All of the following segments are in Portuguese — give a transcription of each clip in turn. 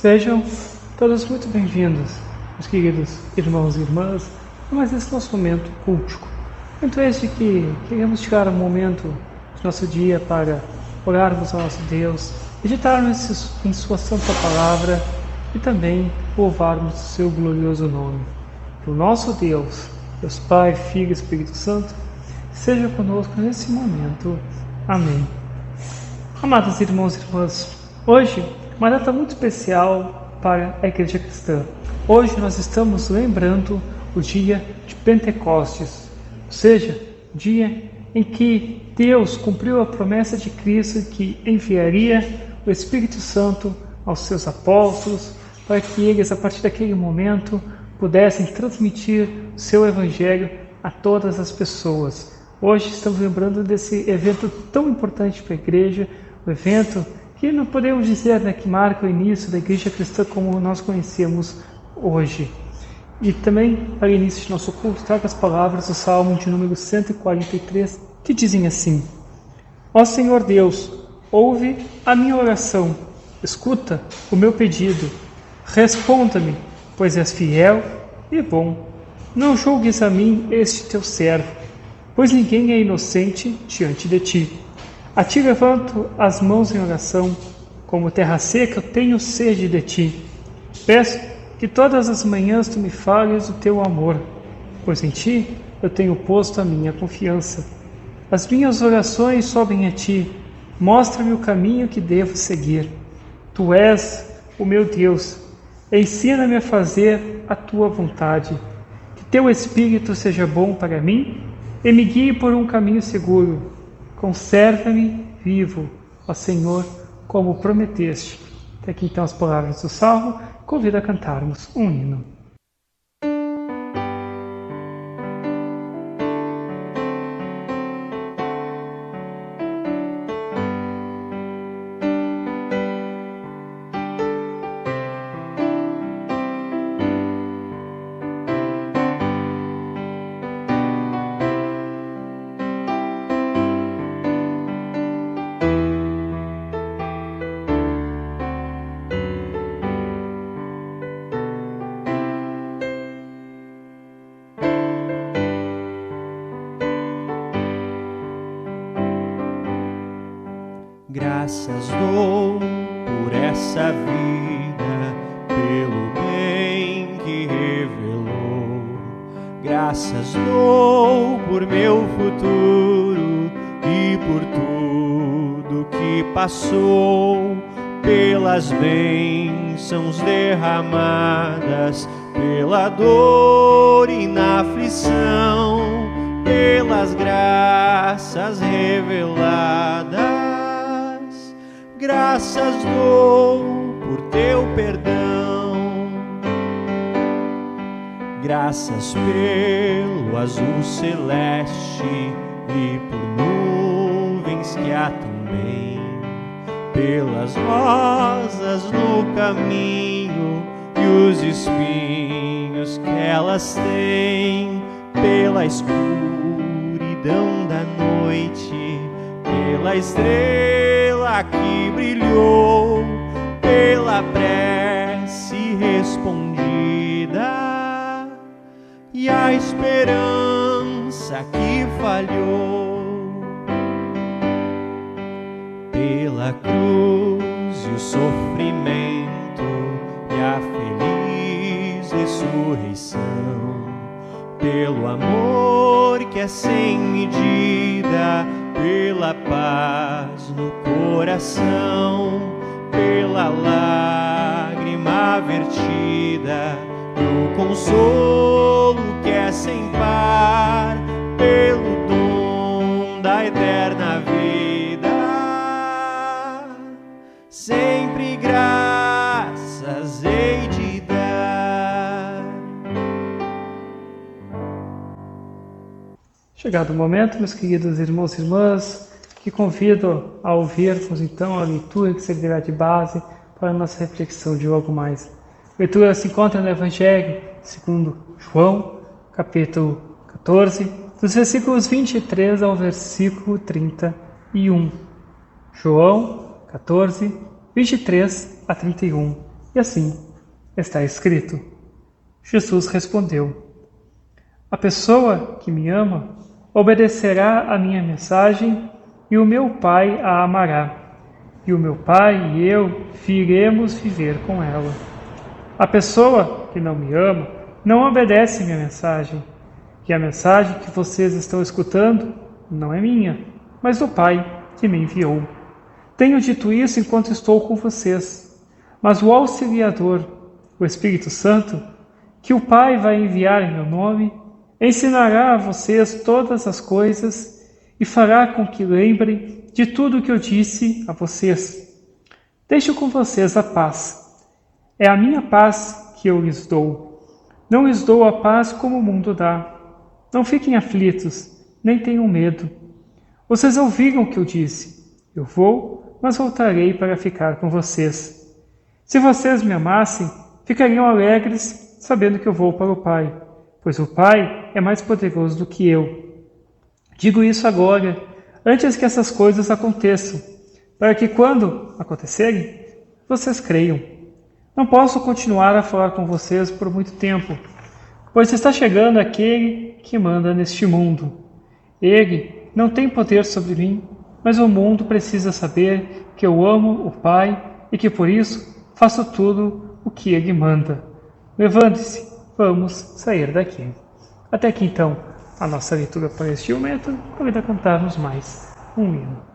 Sejam todos muito bem-vindos, meus queridos irmãos e irmãs, a mais esse nosso momento cultico. Momento este que queremos tirar um momento do nosso dia para orarmos ao nosso Deus, meditarmos em Sua Santa Palavra e também louvarmos o Seu glorioso nome. Que o nosso Deus, Deus Pai, Filho e Espírito Santo, seja conosco nesse momento. Amém. Amados irmãos e irmãs, hoje uma data muito especial para a Igreja Cristã. Hoje nós estamos lembrando o dia de Pentecostes, ou seja, o dia em que Deus cumpriu a promessa de Cristo que enviaria o Espírito Santo aos seus apóstolos para que eles, a partir daquele momento, pudessem transmitir o seu Evangelho a todas as pessoas. Hoje estamos lembrando desse evento tão importante para a Igreja, o evento que não podemos dizer que marca o início da Igreja Cristã como nós conhecemos hoje. E também, para o início de nosso culto, trago as palavras do Salmo de número 143, que dizem assim: Ó Senhor Deus, ouve a minha oração, escuta o meu pedido, responda-me, pois és fiel e bom. Não julgues a mim este teu servo, pois ninguém é inocente diante de ti. A ti levanto as mãos em oração, como terra seca eu tenho sede de ti. Peço que todas as manhãs tu me fales o teu amor, pois em ti eu tenho posto a minha confiança. As minhas orações sobem a ti, mostra-me o caminho que devo seguir. Tu és o meu Deus, ensina-me a fazer a tua vontade. Que teu Espírito seja bom para mim e me guie por um caminho seguro. Conserva-me vivo, ó Senhor, como prometeste. Até aqui então as palavras do Salmo. Convido a cantarmos um hino. Graças dou por essa vida, pelo bem que revelou. Graças dou por meu futuro e por tudo que passou, pelas bênçãos derramadas, pela dor e na aflição, pelas graças reveladas. Graças dou por teu perdão, graças pelo azul celeste e por nuvens que há também, pelas rosas no caminho e os espinhos que elas têm, pela escuridão da noite, pela estrela que brilhou, pela prece respondida e a esperança que falhou, pela cruz e o sofrimento e a feliz ressurreição, pelo amor que é sem medida, pela paz no coração, pela lágrima vertida e o consolo que é sem par, pelo dom da eterna vida. Sempre graças hei de dar. Chegado o momento, meus queridos irmãos e irmãs, que convido a ouvirmos então a leitura que servirá de base para a nossa reflexão de logo mais. A leitura se encontra no Evangelho segundo João, capítulo 14, dos versículos 23 ao versículo 31. João 14, 23 a 31. E assim está escrito. Jesus respondeu: a pessoa que me ama obedecerá à minha mensagem e o meu Pai a amará. E o meu Pai e eu viremos viver com ela. A pessoa que não me ama não obedece à minha mensagem. E a mensagem que vocês estão escutando não é minha, mas do Pai que me enviou. Tenho dito isso enquanto estou com vocês. Mas o Auxiliador, o Espírito Santo, que o Pai vai enviar em meu nome, ensinará a vocês todas as coisas e fará com que lembrem de tudo o que eu disse a vocês. Deixo com vocês a paz. É a minha paz que eu lhes dou. Não lhes dou a paz como o mundo dá. Não fiquem aflitos, nem tenham medo. Vocês ouviram o que eu disse. Eu vou, mas voltarei para ficar com vocês. Se vocês me amassem, ficariam alegres sabendo que eu vou para o Pai, pois o Pai é mais poderoso do que eu. Digo isso agora, antes que essas coisas aconteçam, para que quando acontecerem, vocês creiam. Não posso continuar a falar com vocês por muito tempo, pois está chegando aquele que manda neste mundo. Ele não tem poder sobre mim, mas o mundo precisa saber que eu amo o Pai e que por isso faço tudo o que ele manda. Levante-se, vamos sair daqui. Até aqui então a nossa leitura para este momento. Convido a cantarmos mais um hino.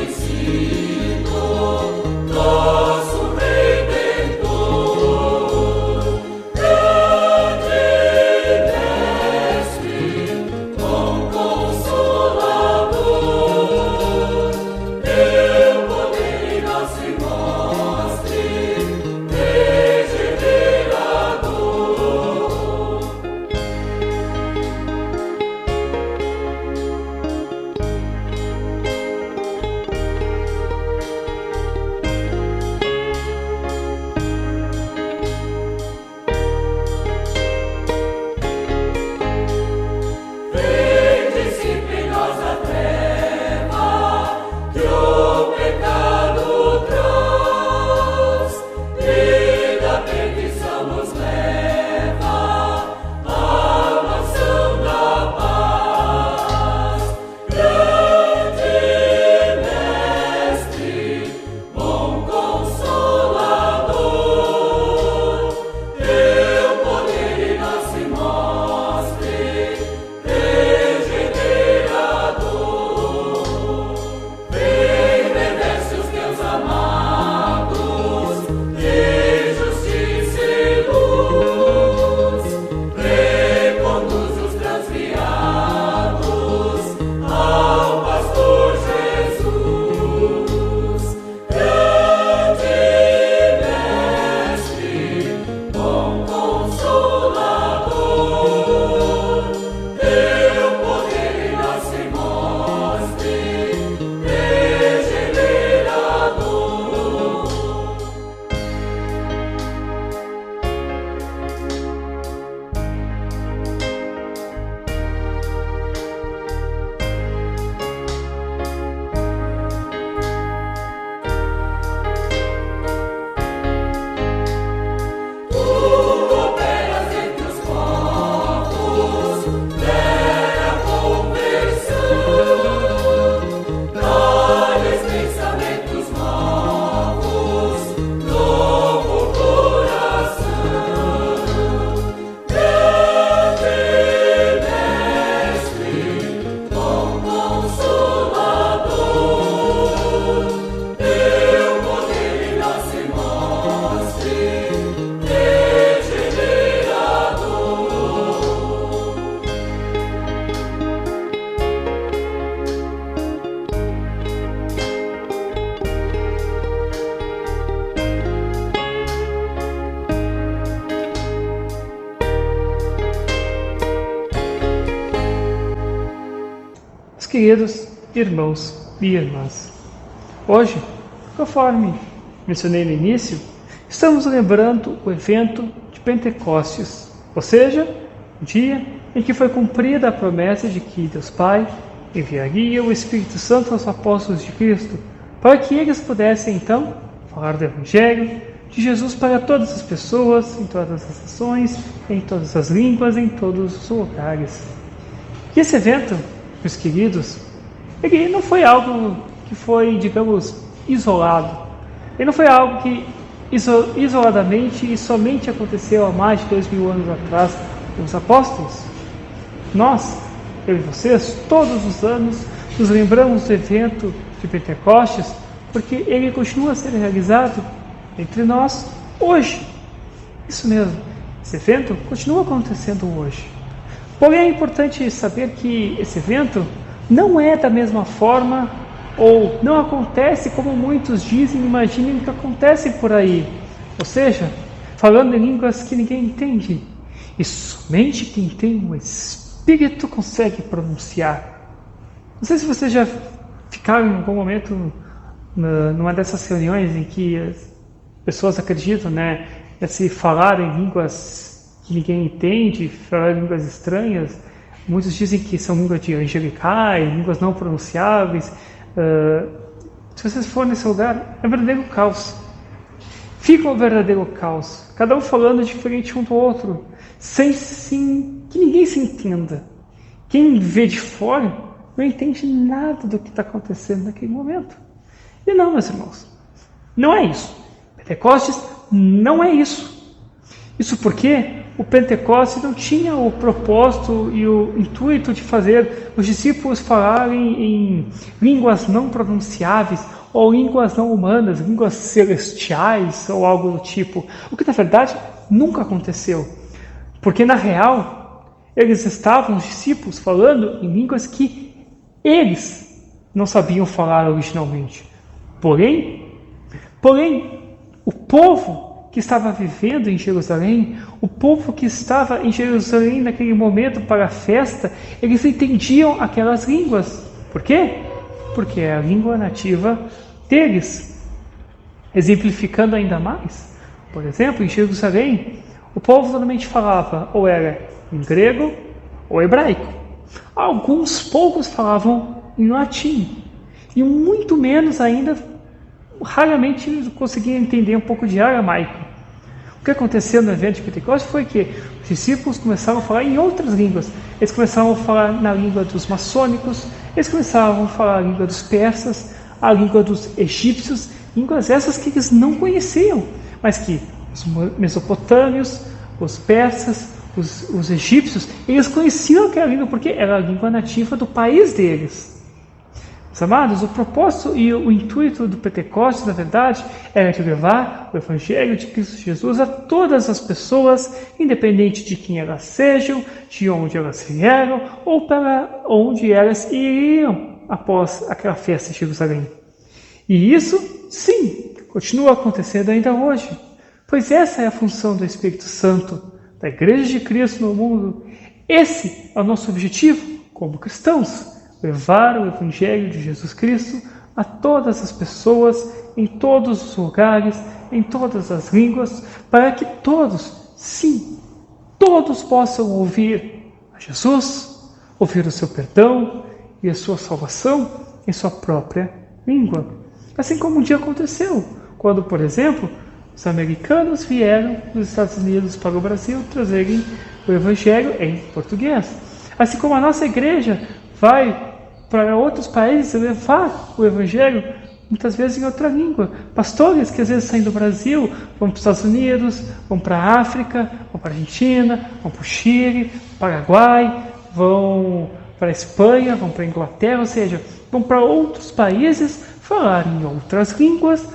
Ensino queridos irmãos e irmãs, hoje, conforme mencionei no início, estamos lembrando o evento de Pentecostes, ou seja, o dia em que foi cumprida a promessa de que Deus Pai enviaria o Espírito Santo aos apóstolos de Cristo, para que eles pudessem então falar do Evangelho de Jesus para todas as pessoas, em todas as nações, em todas as línguas, em todos os lugares. E esse evento, meus queridos, ele não foi algo que foi, digamos, isolado. Ele não foi algo que isoladamente e somente aconteceu há mais de 2000 anos atrás com os apóstolos. Nós, eu e vocês, todos os anos nos lembramos do evento de Pentecostes porque ele continua a ser realizado entre nós hoje. Isso mesmo, esse evento continua acontecendo hoje. Porém, é importante saber que esse evento não é da mesma forma ou não acontece como muitos dizem e imaginam que acontece por aí. Ou seja, falando em línguas que ninguém entende. E somente quem tem o Espírito consegue pronunciar. Não sei se vocês já ficaram em algum momento numa dessas reuniões em que as pessoas acreditam, se falar em línguas que ninguém entende, falar em línguas estranhas. Muitos dizem que são línguas de angelicais, línguas não pronunciáveis. Se vocês forem nesse lugar, é um verdadeiro caos. Fica um verdadeiro caos. Cada um falando diferente um do outro, sem que ninguém se entenda. Quem vê de fora não entende nada do que está acontecendo naquele momento. E não, meus irmãos, não é isso. Pentecostes não é isso. Isso porque o Pentecostes não tinha o propósito e o intuito de fazer os discípulos falarem em línguas não pronunciáveis ou línguas não humanas, línguas celestiais ou algo do tipo. O que na verdade nunca aconteceu. Porque na real, eles estavam, os discípulos, falando em línguas que eles não sabiam falar originalmente. Porém, o povo que estava vivendo em Jerusalém, o povo que estava em Jerusalém naquele momento para a festa, eles entendiam aquelas línguas. Por quê? Porque é a língua nativa deles. Exemplificando ainda mais, por exemplo, em Jerusalém, o povo normalmente falava ou era em grego ou hebraico. Alguns poucos falavam em latim. E muito menos ainda, raramente conseguiam entender um pouco de aramaico. O que aconteceu no evento de Pentecostes foi que os discípulos começaram a falar em outras línguas. Eles começaram a falar na língua dos maçônicos, eles começaram a falar a língua dos persas, a língua dos egípcios, línguas essas que eles não conheciam, mas que os mesopotâmios, os persas, os egípcios, eles conheciam aquela língua porque era a língua nativa do país deles. Meus amados, o propósito e o intuito do Pentecostes, na verdade, era de levar o Evangelho de Cristo Jesus a todas as pessoas, independente de quem elas sejam, de onde elas vieram ou para onde elas iriam após aquela festa em Jerusalém. E isso, sim, continua acontecendo ainda hoje, pois essa é a função do Espírito Santo, da Igreja de Cristo no mundo. Esse é o nosso objetivo como cristãos. Levar o Evangelho de Jesus Cristo a todas as pessoas, em todos os lugares, em todas as línguas, para que todos, sim, todos possam ouvir a Jesus, ouvir o seu perdão e a sua salvação em sua própria língua. Assim como um dia aconteceu, quando, por exemplo, os americanos vieram dos Estados Unidos para o Brasil trazerem o Evangelho em português. Assim como a nossa igreja vai para outros países levar o Evangelho, muitas vezes em outra língua. Pastores que às vezes saem do Brasil, vão para os Estados Unidos, vão para a África, vão para a Argentina, vão para o Chile, Paraguai, vão para a Espanha, vão para a Inglaterra, ou seja, vão para outros países falar em outras línguas,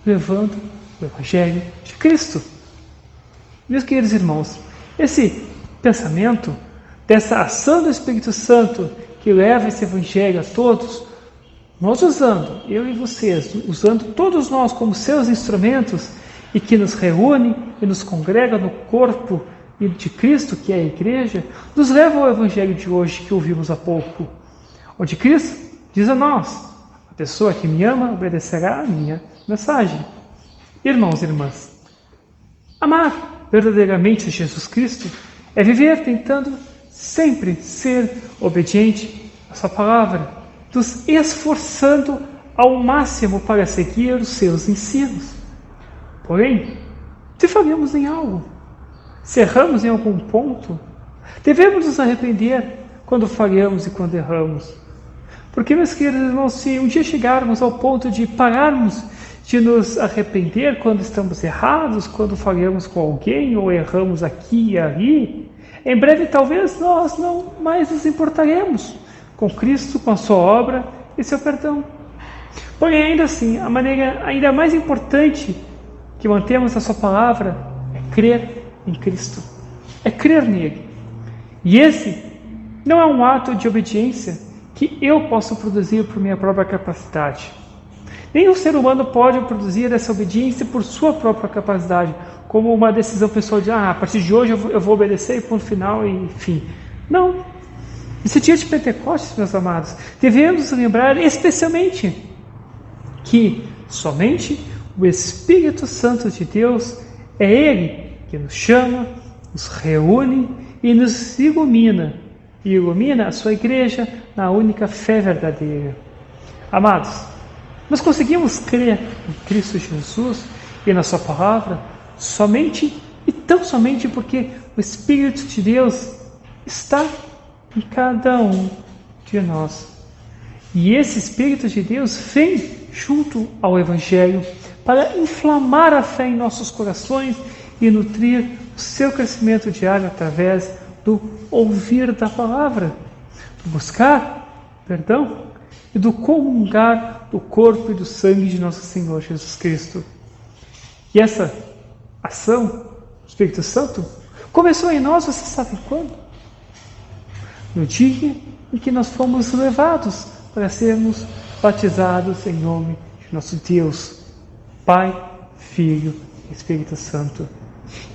levando o Evangelho de Cristo. Meus queridos irmãos, esse pensamento dessa ação do Espírito Santo que leva esse Evangelho a todos, nós usando, eu e vocês, usando todos nós como seus instrumentos e que nos reúne e nos congrega no corpo de Cristo, que é a Igreja, nos leva ao Evangelho de hoje que ouvimos há pouco. onde Cristo diz a nós: a pessoa que me ama obedecerá à minha mensagem. Irmãos e irmãs, amar verdadeiramente Jesus Cristo é viver tentando sempre ser obediente à sua palavra, nos esforçando ao máximo para seguir os seus ensinos. Porém, se falhamos em algo, se erramos em algum ponto, devemos nos arrepender quando falhamos e quando erramos. Porque, meus queridos irmãos, se um dia chegarmos ao ponto de pararmos de nos arrepender quando estamos errados, quando falhamos com alguém ou erramos aqui e ali, em breve talvez nós não mais nos importaremos com Cristo, com a sua obra e seu perdão. Porém, ainda assim, a maneira ainda mais importante que mantemos a sua palavra é crer em Cristo, é crer nele. E esse não é um ato de obediência que eu posso produzir por minha própria capacidade. Nenhum ser humano pode produzir essa obediência por sua própria capacidade, como uma decisão pessoal de, a partir de hoje eu vou obedecer e ponto final, e enfim. Não. Nesse dia de Pentecostes, meus amados, devemos lembrar especialmente que somente o Espírito Santo de Deus é Ele que nos chama, nos reúne e nos ilumina, e ilumina a sua igreja na única fé verdadeira. Amados, nós conseguimos crer em Cristo Jesus e na sua palavra somente e tão somente porque o Espírito de Deus está em cada um de nós. E esse Espírito de Deus vem junto ao Evangelho para inflamar a fé em nossos corações e nutrir o seu crescimento diário através do ouvir da palavra, do buscar perdão e do comungar do corpo e do sangue de nosso Senhor Jesus Cristo. E essa ação do Espírito Santo começou em nós, você sabe quando? No dia em que nós fomos levados para sermos batizados em nome de nosso Deus, Pai, Filho e Espírito Santo.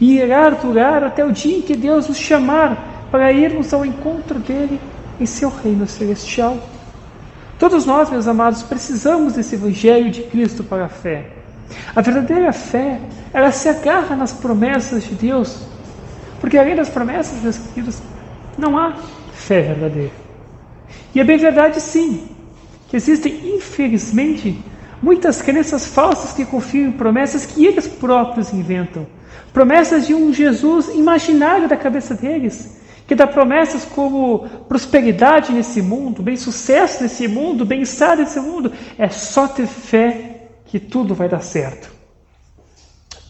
E irá durar até o dia em que Deus nos chamar para irmos ao encontro dele em seu reino celestial. Todos nós, meus amados, precisamos desse Evangelho de Cristo para a fé. A verdadeira fé, ela se agarra nas promessas de Deus, porque além das promessas, meus queridos, não há fé verdadeira. E é bem verdade, sim, que existem, infelizmente, muitas crenças falsas que confiam em promessas que eles próprios inventam. Promessas de um Jesus imaginário da cabeça deles, que dá promessas como prosperidade nesse mundo, bem-sucesso nesse mundo, bem-estar nesse mundo. É só ter fé que tudo vai dar certo.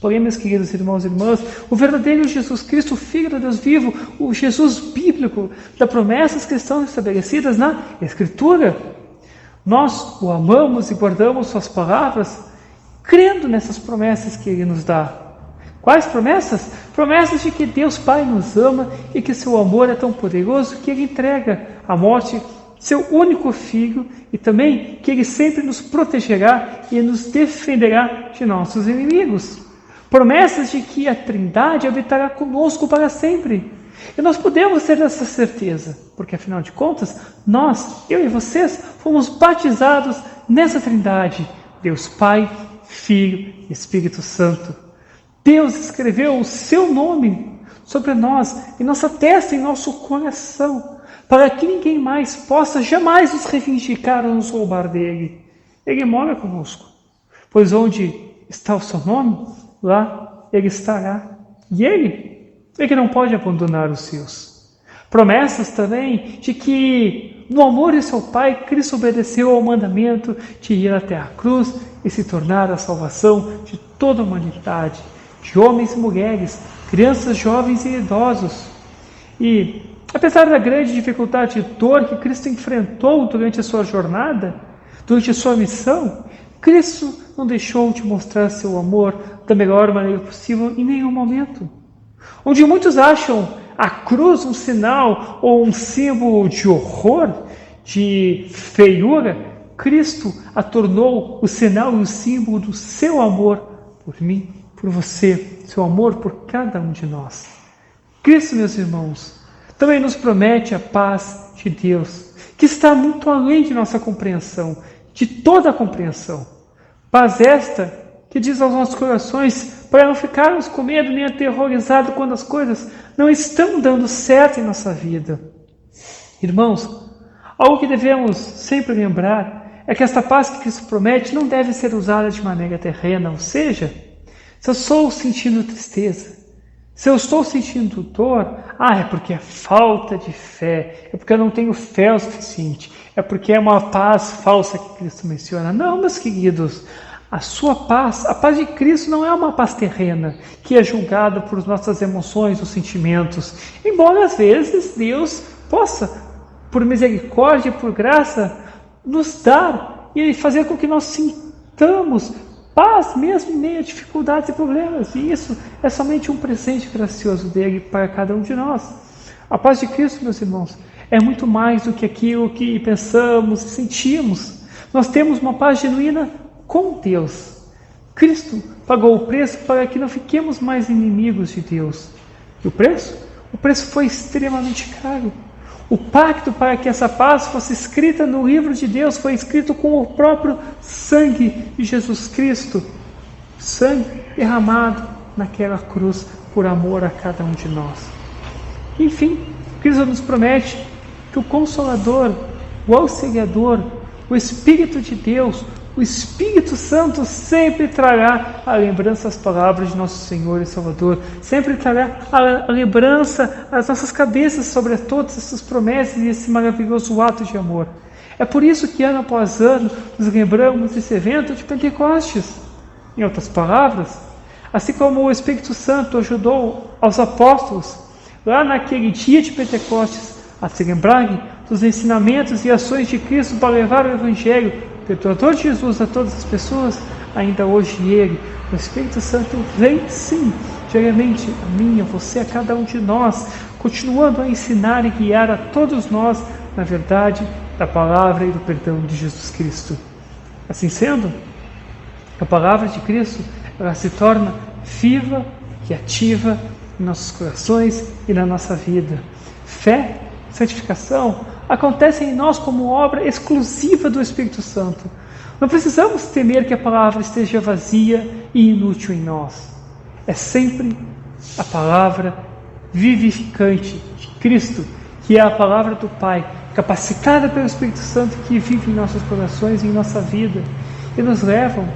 Porém, meus queridos irmãos e irmãs, o verdadeiro Jesus Cristo, o Filho de Deus vivo, o Jesus bíblico, dá promessas que estão estabelecidas na Escritura. Nós o amamos e guardamos suas palavras, crendo nessas promessas que Ele nos dá. Quais promessas? Promessas de que Deus Pai nos ama e que seu amor é tão poderoso que Ele entrega à morte seu único Filho e também que Ele sempre nos protegerá e nos defenderá de nossos inimigos. Promessas de que a Trindade habitará conosco para sempre. E nós podemos ter essa certeza, porque afinal de contas, nós, eu e vocês, fomos batizados nessa Trindade, Deus Pai, Filho e Espírito Santo. Deus escreveu o seu nome sobre nós, em nossa testa, em nosso coração, para que ninguém mais possa jamais nos reivindicar ou nos roubar dele. Ele mora conosco, pois onde está o seu nome, lá ele estará. E ele não pode abandonar os seus. Promessas também de que, no amor de seu Pai, Cristo obedeceu ao mandamento de ir até a cruz e se tornar a salvação de toda a humanidade, de homens e mulheres, crianças, jovens e idosos. E, apesar da grande dificuldade e dor que Cristo enfrentou durante a sua jornada, durante a sua missão, Cristo não deixou de mostrar seu amor da melhor maneira possível em nenhum momento. Onde muitos acham a cruz um sinal ou um símbolo de horror, de feiura, Cristo a tornou o sinal e o símbolo do seu amor por mim, por você, seu amor por cada um de nós. Cristo, meus irmãos, também nos promete a paz de Deus, que está muito além de nossa compreensão, de toda a compreensão. Paz esta que diz aos nossos corações para não ficarmos com medo nem aterrorizados quando as coisas não estão dando certo em nossa vida. Irmãos, algo que devemos sempre lembrar é que esta paz que Cristo promete não deve ser usada de maneira terrena, ou seja, se eu estou sentindo tristeza, se eu estou sentindo dor, é porque é falta de fé, é porque eu não tenho fé o suficiente, é porque é uma paz falsa que Cristo menciona. Não, meus queridos, a sua paz, a paz de Cristo não é uma paz terrena, que é julgada por nossas emoções ou sentimentos, embora às vezes Deus possa, por misericórdia e por graça, nos dar e fazer com que nós sintamos paz mesmo em meio a dificuldades e problemas. E isso é somente um presente gracioso dele para cada um de nós. A paz de Cristo, meus irmãos, é muito mais do que aquilo que pensamos e sentimos. Nós temos uma paz genuína com Deus. Cristo pagou o preço para que não fiquemos mais inimigos de Deus. E o preço? O preço foi extremamente caro. O pacto para que essa paz fosse escrita no livro de Deus foi escrito com o próprio sangue de Jesus Cristo. Sangue derramado naquela cruz por amor a cada um de nós. Enfim, Cristo nos promete que o Consolador, o Auxiliador, o Espírito de Deus, o Espírito Santo sempre trará a lembrança as palavras de nosso Senhor e Salvador, sempre trará a lembrança às nossas cabeças sobre todas essas promessas e esse maravilhoso ato de amor. É por isso que ano após ano nos lembramos desse evento de Pentecostes. Em outras palavras, assim como o Espírito Santo ajudou aos apóstolos lá naquele dia de Pentecostes a se lembrarem dos ensinamentos e ações de Cristo para levar o Evangelho perdoador de Jesus a todas as pessoas, ainda hoje Ele, o Espírito Santo, vem sim, diariamente a mim, a você, a cada um de nós, continuando a ensinar e guiar a todos nós na verdade da palavra e do perdão de Jesus Cristo. Assim sendo, a palavra de Cristo, ela se torna viva e ativa em nossos corações e na nossa vida. Fé, santificação, acontecem em nós como obra exclusiva do Espírito Santo. Não precisamos temer que a palavra esteja vazia e inútil em nós. É sempre a palavra vivificante de Cristo, que é a palavra do Pai, capacitada pelo Espírito Santo que vive em nossos corações e em nossa vida, e nos levam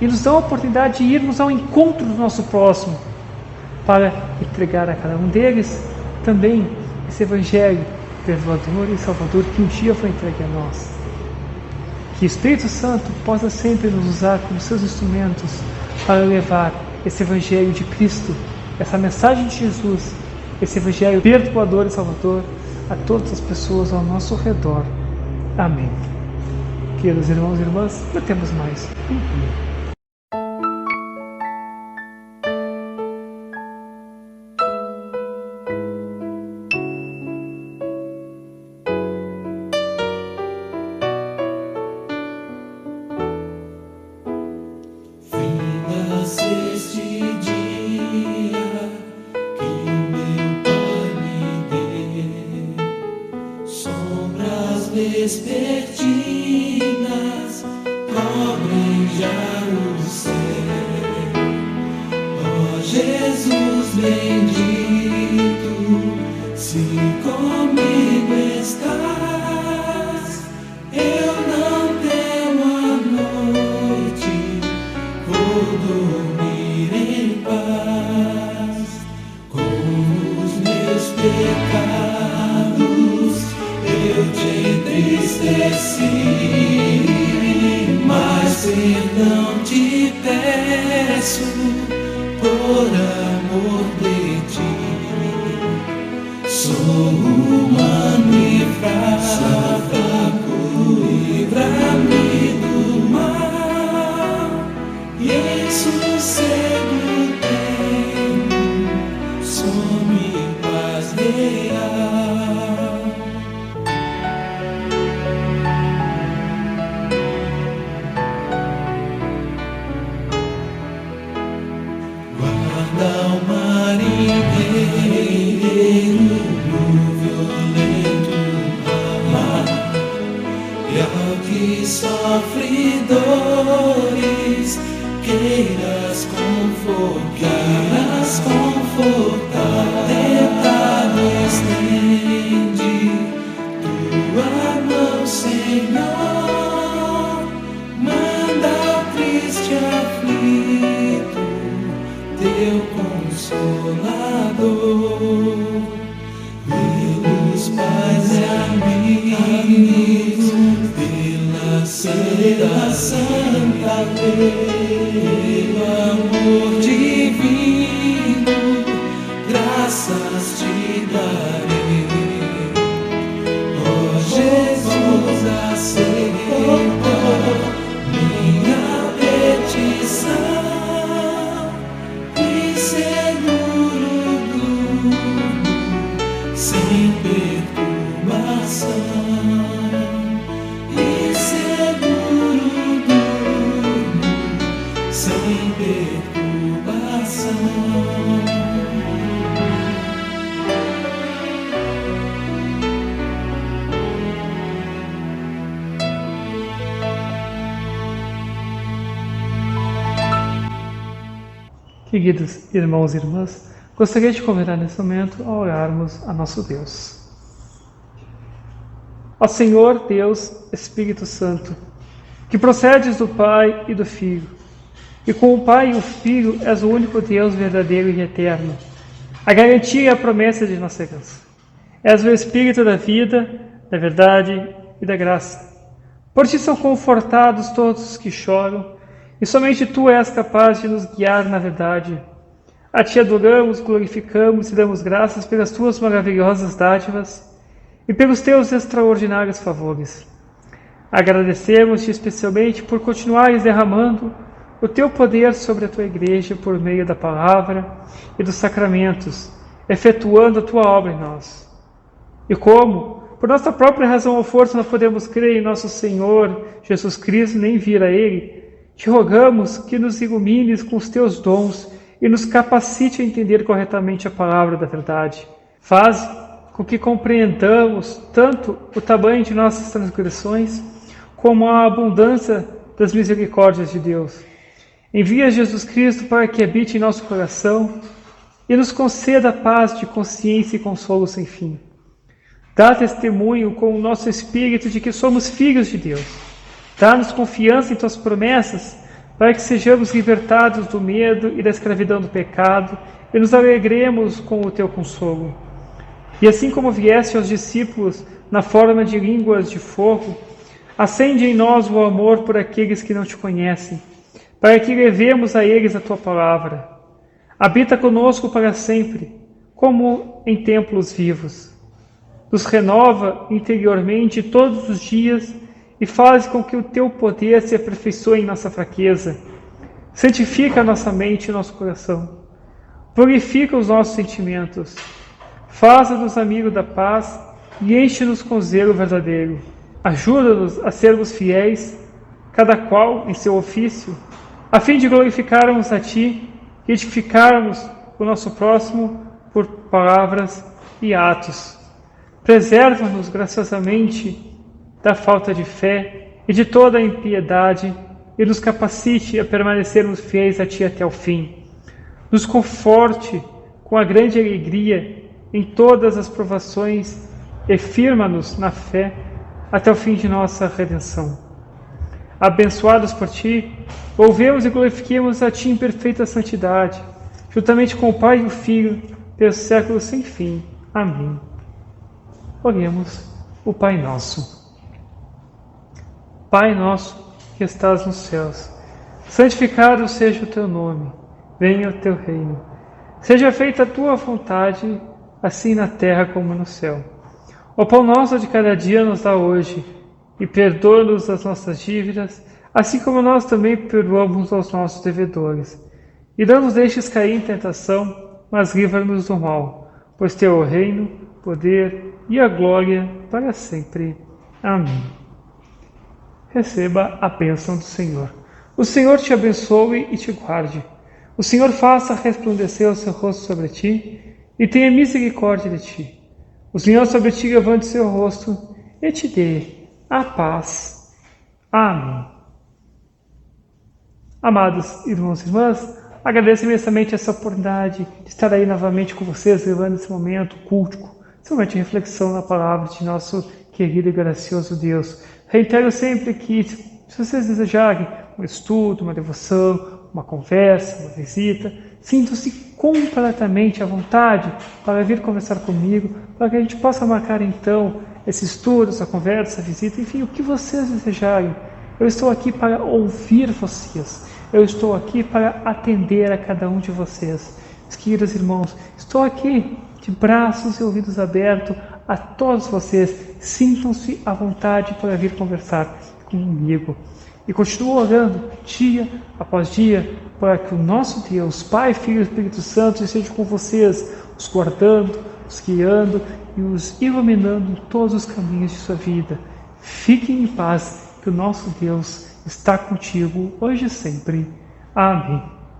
e nos dão a oportunidade de irmos ao encontro do nosso próximo, para entregar a cada um deles também esse Evangelho perdoador e salvador que um dia foi entregue a nós. Que o Espírito Santo possa sempre nos usar como seus instrumentos para levar esse Evangelho de Cristo, essa mensagem de Jesus, esse Evangelho perdoador e salvador a todas as pessoas ao nosso redor. Amém. Queridos irmãos e irmãs, não temos mais um dia. Vespertinas cobrem já o céu. Ó Jesus bendito, se comigo estás, eu não temo a noite, vou dormir em paz. Com os meus pecados eu te entristeci, mas perdão te peço por amor de ti. Sou humano e fraco, livra-me do mal, e em sossego tenho sono e paz real. Guarda o marinheiro no pela santa lei, pelo amor divino, graças te darei. Ó Jesus, aceita minha petição e seguro durmo sem perturbação. E seguro durmo sem perturbação. Queridos irmãos e irmãs, gostaria de convidar nesse momento a orarmos a nosso Deus. Ó Senhor Deus, Espírito Santo, que procedes do Pai e do Filho, e com o Pai e o Filho és o único Deus verdadeiro e eterno, a garantia e a promessa de nossa herança. És o Espírito da vida, da verdade e da graça. Por ti são confortados todos os que choram, e somente Tu és capaz de nos guiar na verdade. A Ti adoramos, glorificamos e damos graças pelas Tuas maravilhosas dádivas e pelos Teus extraordinários favores. Agradecemos-Te especialmente por continuares derramando o Teu poder sobre a Tua Igreja por meio da palavra e dos sacramentos, efetuando a Tua obra em nós. E como, por nossa própria razão ou força, não podemos crer em nosso Senhor Jesus Cristo nem vir a Ele, Te rogamos que nos ilumines com os Teus dons e nos capacite a entender corretamente a palavra da verdade. Faz com que compreendamos tanto o tamanho de nossas transgressões como a abundância das misericórdias de Deus. Envia Jesus Cristo para que habite em nosso coração e nos conceda paz de consciência e consolo sem fim. Dá testemunho com o nosso espírito de que somos filhos de Deus. Dá-nos confiança em Tuas promessas, para que sejamos libertados do medo e da escravidão do pecado e nos alegremos com o Teu consolo. E assim como vieste aos discípulos na forma de línguas de fogo, acende em nós o amor por aqueles que não Te conhecem, para que levemos a eles a Tua palavra. Habita conosco para sempre, como em templos vivos. Nos renova interiormente todos os dias e faz com que o Teu poder se aperfeiçoe em nossa fraqueza. Santifica a nossa mente e nosso coração. Purifica os nossos sentimentos. Faça-nos amigos da paz e enche-nos com zelo verdadeiro. Ajuda-nos a sermos fiéis, cada qual em seu ofício, a fim de glorificarmos a Ti e edificarmos o nosso próximo por palavras e atos. Preserva-nos graciosamente da falta de fé e de toda a impiedade e nos capacite a permanecermos fiéis a Ti até o fim. Nos conforte com a grande alegria em todas as provações e firma-nos na fé até o fim de nossa redenção. Abençoados por Ti, louvemos e glorifiquemos a Ti em perfeita santidade, juntamente com o Pai e o Filho, pelos séculos sem fim. Amém. Oremos o Pai Nosso. Pai nosso que estás nos céus, santificado seja o Teu nome, venha o Teu reino. Seja feita a Tua vontade, assim na terra como no céu. O pão nosso de cada dia nos dá hoje, e perdoa-nos as nossas dívidas, assim como nós também perdoamos aos nossos devedores. E não nos deixes cair em tentação, mas livra-nos do mal, pois Teu é o reino, o poder e a glória para sempre. Amém. Receba a bênção do Senhor. O Senhor te abençoe e te guarde. O Senhor faça resplandecer o seu rosto sobre ti e tenha misericórdia de ti. O Senhor sobre ti levante seu rosto e te dê a paz. Amém. Amados irmãos e irmãs, agradeço imensamente essa oportunidade de estar aí novamente com vocês, levando esse momento cultico, esse momento de reflexão na palavra de nosso querido e gracioso Deus. Reitero sempre que, se vocês desejarem um estudo, uma devoção, uma conversa, uma visita, sintam-se completamente à vontade para vir conversar comigo, para que a gente possa marcar então esse estudo, essa conversa, essa visita, enfim, o que vocês desejarem. Eu estou aqui para ouvir vocês. Eu estou aqui para atender a cada um de vocês. Meus queridos irmãos, estou aqui de braços e ouvidos abertos a todos vocês. Sintam-se à vontade para vir conversar comigo. E continuo orando dia após dia para que o nosso Deus, Pai, Filho e Espírito Santo esteja com vocês, os guardando, os guiando e os iluminando em todos os caminhos de sua vida. Fiquem em paz, que o nosso Deus está contigo hoje e sempre. Amém.